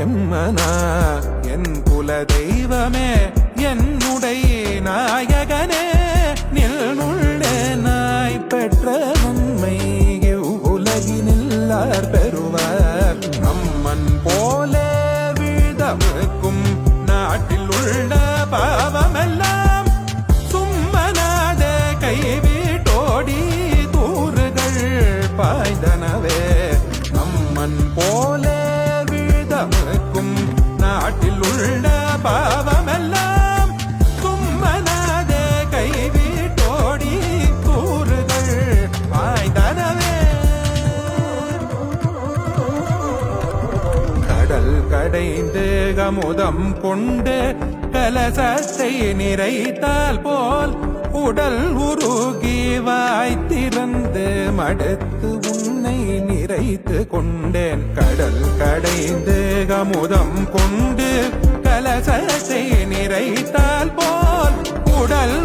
எம்மனா என் குல தெய்வமே என்னுடைய நாயகனே நில்னுள்ளே நாய் பெற்ற நன்மை உலகினில்லார் பெறுவார் நம்மன் போலே வீதமுக்கும் நாட்டில் உள்ள பாவமெல்லாம் சும்மனாத கைவிட்டோடி தூறுகள் பாய்ந்தனவே நம்மன் போலே வீதமுக்கும் நாட்டில் உள்ள பாவமெல்லாம் சும்மனாத கைவிட்டோடி தூறுகள் பாய்ந்தனவே கடல் கடைந்து கமுதம் கொண்டு கலசத்தை நிறைத்தால் போல் உடல் உருகி வாய்த்திறந்து மடுத்து உன்னை நிறைத்து கொண்டேன் கடல் கடைந்து கமுதம் கொண்டு கலசத்தை நிறைத்தால் போல் உடல்